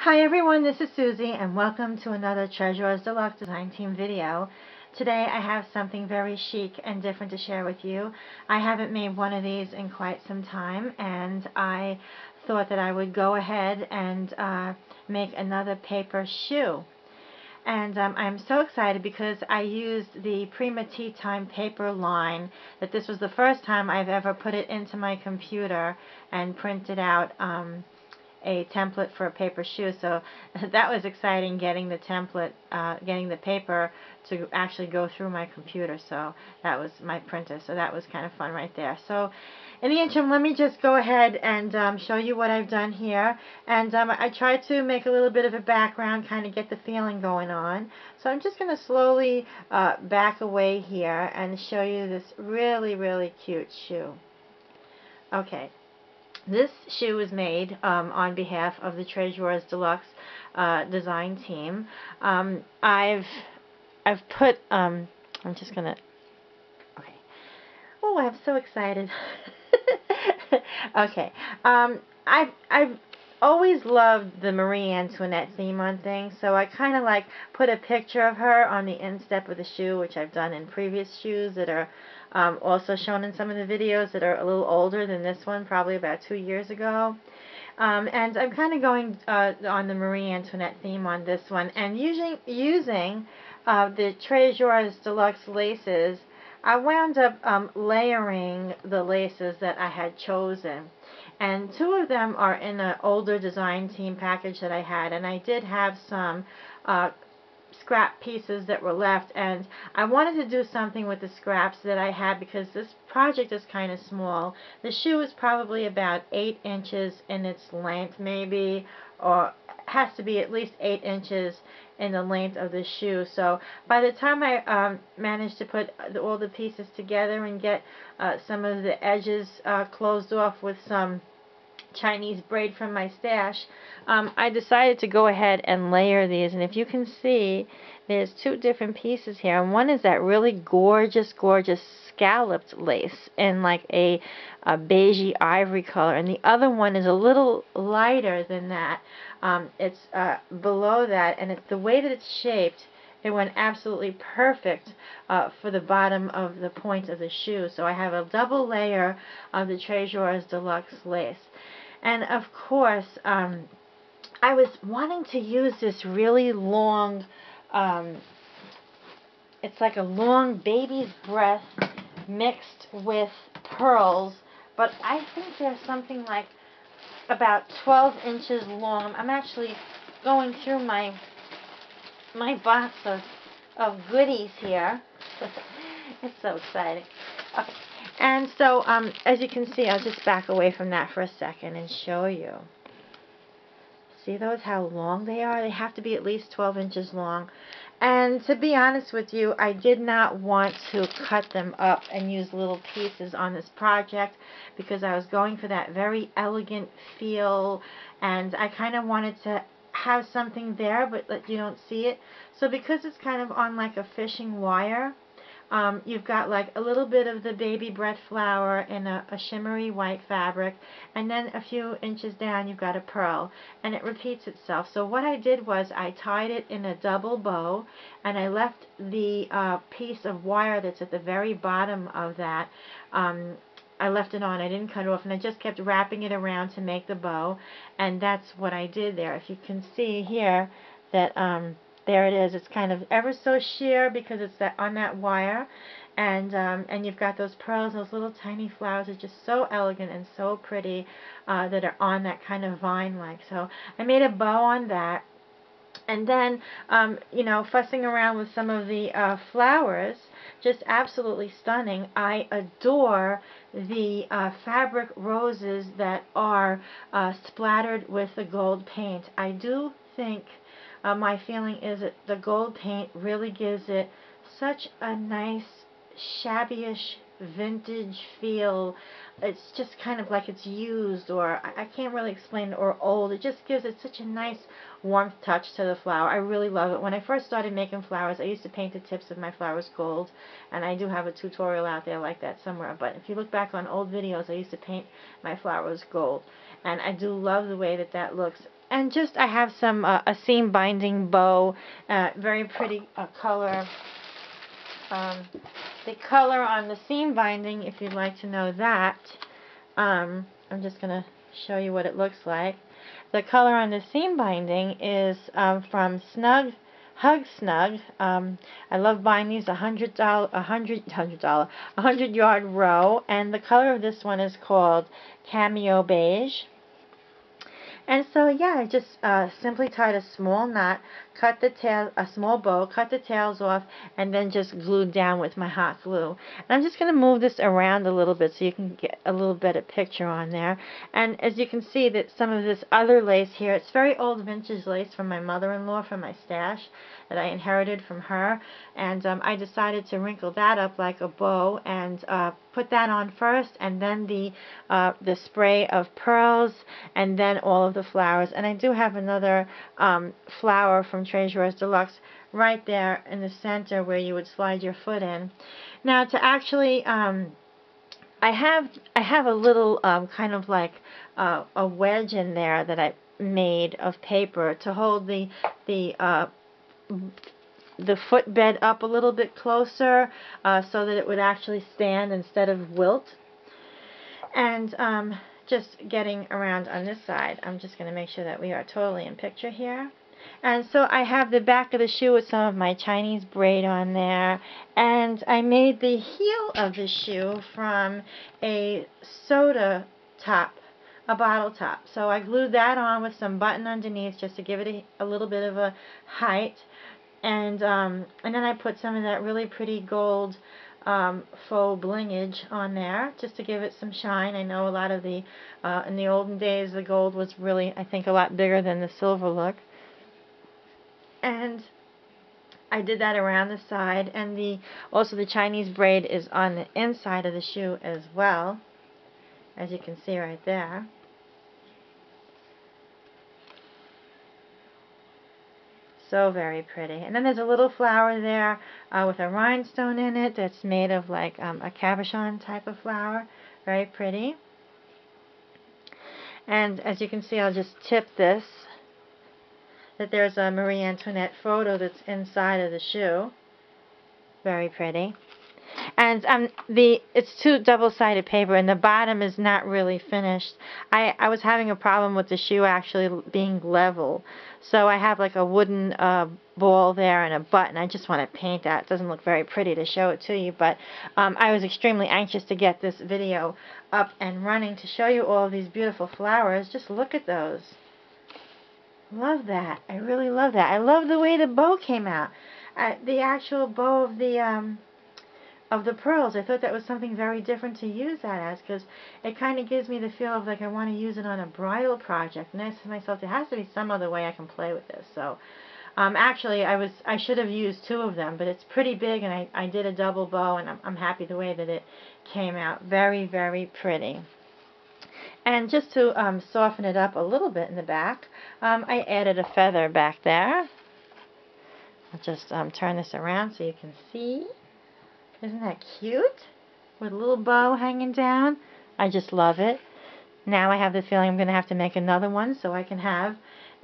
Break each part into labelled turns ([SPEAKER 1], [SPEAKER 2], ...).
[SPEAKER 1] Hi everyone, this is Susie and welcome to another Treasurers Deluxe Design Team video. Today I have something very chic and different to share with you. I haven't made one of these in quite some time and I thought that I would go ahead and make another paper shoe. And I'm so excited because I used the Prima Tea Time paper line. That this was the first time I've ever put it into my computer and printed out a template for a paper shoe. So that was exciting, getting the template, getting the paper to actually go through my computer. So that was my printer. So that was kind of fun right there. So in the interim, let me just go ahead and show you what I've done here. And I tried to make a little bit of a background, kind of get the feeling going on. So I'm just going to slowly back away here and show you this really, really cute shoe. Okay. This shoe was made on behalf of the Treasurers Deluxe design team. I've put I'm just gonna okay. Oh, I'm so excited. Okay. I've always loved the Marie Antoinette theme on things, so I kind of like put a picture of her on the instep of the shoe, which I've done in previous shoes that are also shown in some of the videos that are a little older than this one, probably about 2 years ago. And I'm kind of going on the Marie Antoinette theme on this one, and using the Treasurers Deluxe laces. I wound up layering the laces that I had chosen. And two of them are in an older design team package that I had, and I did have some scrap pieces that were left, and I wanted to do something with the scraps that I had because this project is kind of small. The shoe is probably about 8 inches in its length, maybe, or has to be at least 8 inches in the length of the shoe. So by the time I managed to put all the pieces together and get some of the edges closed off with some Chinese braid from my stash, I decided to go ahead and layer these. And if you can see, there's two different pieces here, and one is that really gorgeous scalloped lace in like a beigey ivory color, and the other one is a little lighter than that. It's below that, and it's the way that it's shaped. It went absolutely perfect for the bottom of the point of the shoe. So I have a double layer of the Treasurers Deluxe lace. And of course, I was wanting to use this really long, it's like a long baby's breath mixed with pearls, but I think there's something like about 12 inches long. I'm actually going through my box of goodies here. It's so exciting. Okay. And so, as you can see, I'll just back away from that for a second and show you. See those, how long they are? They have to be at least 12 inches long. And to be honest with you, I did not want to cut them up and use little pieces on this project because I was going for that very elegant feel, and I kind of wanted to have something there but that you don't see it. So because it's kind of on like a fishing wire, you've got like a little bit of the baby breath flower in a shimmery white fabric, and then a few inches down you've got a pearl, and it repeats itself. So what I did was I tied it in a double bow, and I left the piece of wire that's at the very bottom of that, I left it on. I didn't cut it off, and I just kept wrapping it around to make the bow, and that's what I did there. If you can see here that there it is. It's kind of ever so sheer because it's on that wire, and you've got those pearls, those little tiny flowers. It's just so elegant and so pretty that are on that kind of vine-like. So I made a bow on that. And then, you know, fussing around with some of the flowers, just absolutely stunning. I adore the fabric roses that are splattered with the gold paint. I do think my feeling is that the gold paint really gives it such a nice shabby-ish vintage feel. It's just kind of like it's used, or I can't really explain, or old. It just gives it such a nice warmth touch to the flower. I really love it. When I first started making flowers, I used to paint the tips of my flowers gold, and I do have a tutorial out there like that somewhere. But if you look back on old videos, I used to paint my flowers gold, and I do love the way that that looks. And just I have some a seam binding bow, very pretty color. The color on the seam binding, if you'd like to know that, I'm just going to show you what it looks like. The color on the seam binding is from Hug Snug. I love buying these $100 row, and the color of this one is called Cameo Beige. And so yeah, I just simply tied a small knot, cut the tail, a small bow, cut the tails off, and then just glued down with my hot glue. And I'm just going to move this around a little bit so you can get a little better picture on there. And as you can see, that some of this other lace here, it's very old vintage lace from my mother-in-law from my stash that I inherited from her. And I decided to wrinkle that up like a bow and put that on first, and then the spray of pearls, and then all of the flowers. And I do have another flower from Treasurer's Deluxe right there in the center where you would slide your foot in. Now to actually I have a little kind of like a wedge in there that I made of paper to hold the footbed up a little bit closer so that it would actually stand instead of wilt. And just getting around on this side, I'm just going to make sure that we are totally in picture here. And so I have the back of the shoe with some of my Chinese braid on there, and I made the heel of the shoe from a soda top, a bottle top. So I glued that on with some button underneath just to give it a little bit of a height. And then I put some of that really pretty gold faux blingage on there just to give it some shine. I know a lot of the in the olden days the gold was really, I think, a lot bigger than the silver look. And I did that around the side, and also the Chinese braid is on the inside of the shoe as well, as you can see right there. So very pretty. And then there's a little flower there with a rhinestone in it that's made of like a cabochon type of flower. Very pretty. And as you can see, I'll just tip this, that there's a Marie Antoinette photo that's inside of the shoe. Very pretty. And it's two double-sided paper, and the bottom is not really finished. I was having a problem with the shoe actually being level, so I have like a wooden ball there and a button. I just want to paint that. It doesn't look very pretty to show it to you, but I was extremely anxious to get this video up and running to show you all of these beautiful flowers. Just look at those. Love that. I really love that. I love the way the bow came out. The actual bow of the pearls. I thought that was something very different to use that as, because it kind of gives me the feel of like I want to use it on a bridal project. And I said to myself, there has to be some other way I can play with this. So actually I should have used two of them, but it's pretty big, and I did a double bow, and I'm happy the way that it came out. Very, very pretty. And just to soften it up a little bit in the back, I added a feather back there. I'll just turn this around so you can see. Isn't that cute? With a little bow hanging down. I just love it. Now I have the feeling I'm going to have to make another one so I can have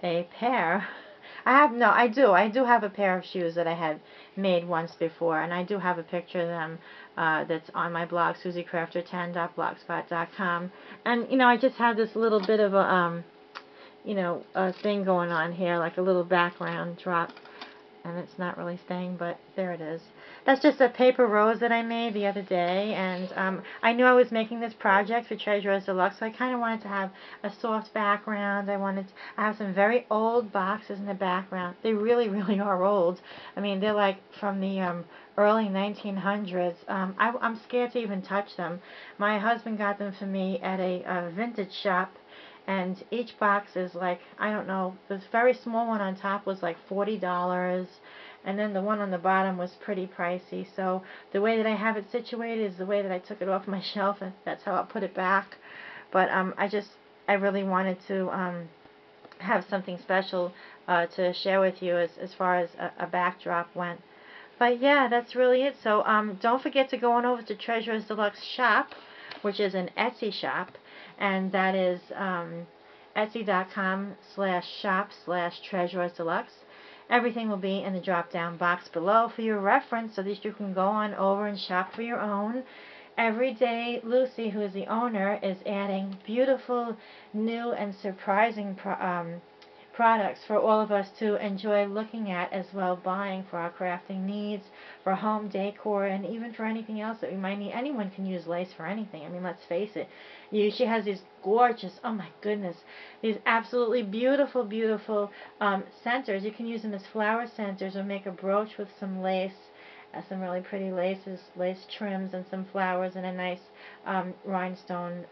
[SPEAKER 1] a pair. I do have a pair of shoes that I had made once before, and I do have a picture of them that's on my blog, suziecrafter10.blogspot.com. And you know, I just had this little bit of a a thing going on here, like a little background drop, and it's not really staying, but there it is. That's just a paper rose that I made the other day, and I knew I was making this project for Treasurer's Deluxe, so I kind of wanted to have a soft background. I have some very old boxes in the background. They really, really are old. I mean, they're like from the early 1900s. I'm scared to even touch them. My husband got them for me at a vintage shop, and each box is like, I don't know, this very small one on top was like $40, and then the one on the bottom was pretty pricey. So the way that I have it situated is the way that I took it off my shelf, and that's how I'll put it back. But I really wanted to have something special to share with you as far as a backdrop went. But yeah, that's really it. So don't forget to go on over to Treasurer's Deluxe shop, which is an Etsy shop, and that is Etsy.com/shop/treasurersdeluxe. Everything will be in the drop-down box below for your reference so that you can go on over and shop for your own. Every day, Lucy, who is the owner, is adding beautiful, new, and surprising products for all of us to enjoy looking at, as well buying for our crafting needs, for home decor, and even for anything else that we might need. Anyone can use lace for anything. I mean, let's face it. She has these gorgeous, oh my goodness, these absolutely beautiful, beautiful centers. You can use them as flower centers or make a brooch with some lace, some really pretty laces, lace trims, and some flowers, and a nice rhinestone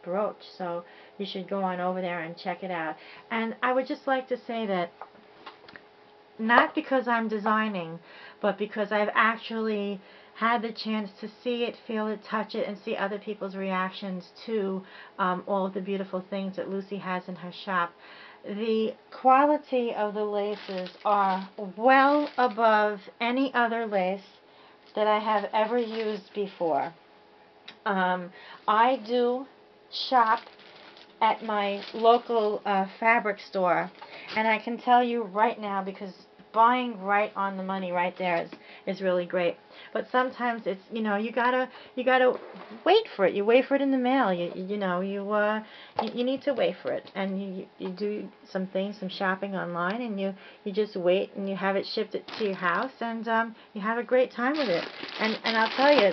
[SPEAKER 1] brooch. So you should go on over there and check it out. And I would just like to say that, not because I'm designing, but because I've actually had the chance to see it, feel it, touch it, and see other people's reactions to all of the beautiful things that Lucy has in her shop. The quality of the laces are well above any other lace that I have ever used before. I do shop at my local fabric store, and I can tell you right now, because buying right on the money right there is really great. But sometimes it's, you gotta wait for it. You wait for it in the mail. You need to wait for it, and you do some things, some shopping online, and you just wait, and you have it shipped to your house, and you have a great time with it. And I'll tell you,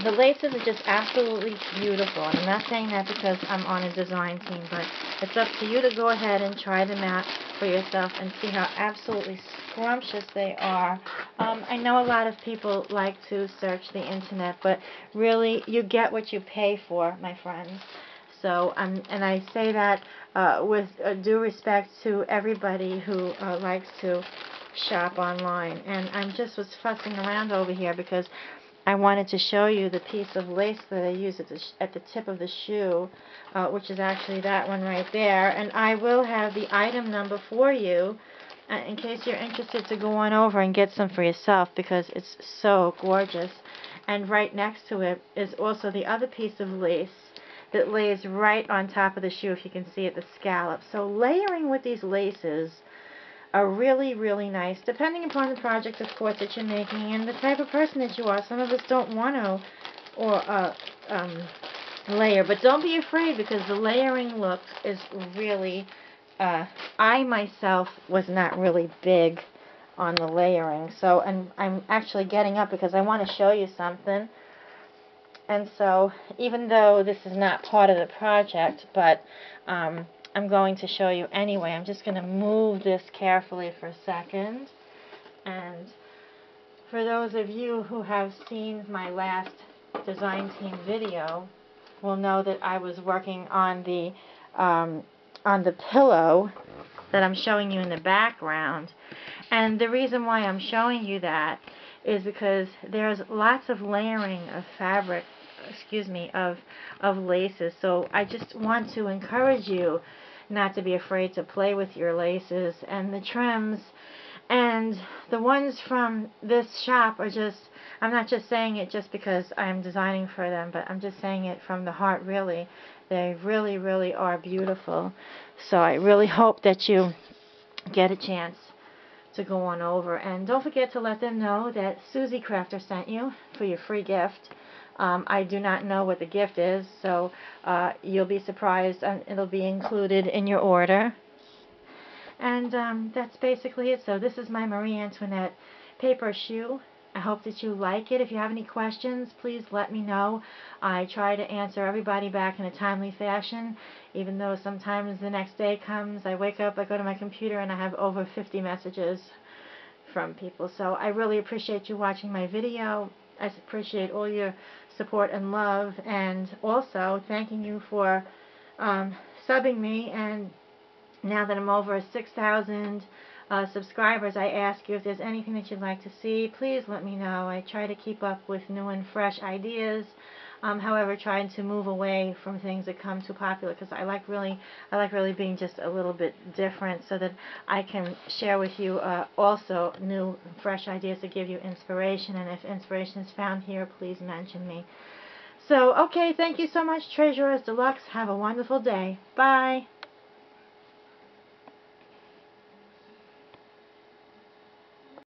[SPEAKER 1] the laces are just absolutely beautiful. And I'm not saying that because I'm on a design team, but it's up to you to go ahead and try them out for yourself and see how absolutely scrumptious they are. I know a lot of people like to search the internet, but really, you get what you pay for, my friends. So, and I say that with due respect to everybody who likes to shop online. And I just was fussing around over here because I wanted to show you the piece of lace that I use at the tip of the shoe, which is actually that one right there. And I will have the item number for you in case you're interested to go on over and get some for yourself, because it's so gorgeous. And right next to it is also the other piece of lace that lays right on top of the shoe, if you can see it, the scallop. So layering with these laces are really, really nice, depending upon the project, of course, that you're making and the type of person that you are. Some of us don't want to layer, but don't be afraid, because the layering look is really, I myself was not really big on the layering, so, and I'm actually getting up because I want to show you something. And so, even though this is not part of the project, but I'm going to show you anyway. I'm just going to move this carefully for a second. And for those of you who have seen my last design team video, will know that I was working on the pillow that I'm showing you in the background. And the reason why I'm showing you that is because there's lots of layering of fabric, of laces. So I just want to encourage you not to be afraid to play with your laces and the trims. And the ones from this shop are just, I'm not just saying it just because I'm designing for them, but I'm just saying it from the heart, really. They really, really are beautiful. So I really hope that you get a chance to go on over. And don't forget to let them know that Suzie Crafter sent you for your free gift. I do not know what the gift is, so you'll be surprised, and it'll be included in your order. And that's basically it. So this is my Marie Antoinette paper shoe. I hope that you like it. If you have any questions, please let me know. I try to answer everybody back in a timely fashion, even though sometimes the next day comes, I wake up, I go to my computer, and I have over 50 messages from people. So I really appreciate you watching my video. I appreciate all your support and love, and also thanking you for subbing me. And now that I'm over 6,000 subscribers, I ask you if there's anything that you'd like to see, please let me know. I try to keep up with new and fresh ideas. However, trying to move away from things that come too popular, because I like really being just a little bit different, so that I can share with you also new fresh ideas to give you inspiration. And if inspiration is found here, please mention me. So, okay, thank you so much, Treasurers Deluxe. Have a wonderful day. Bye.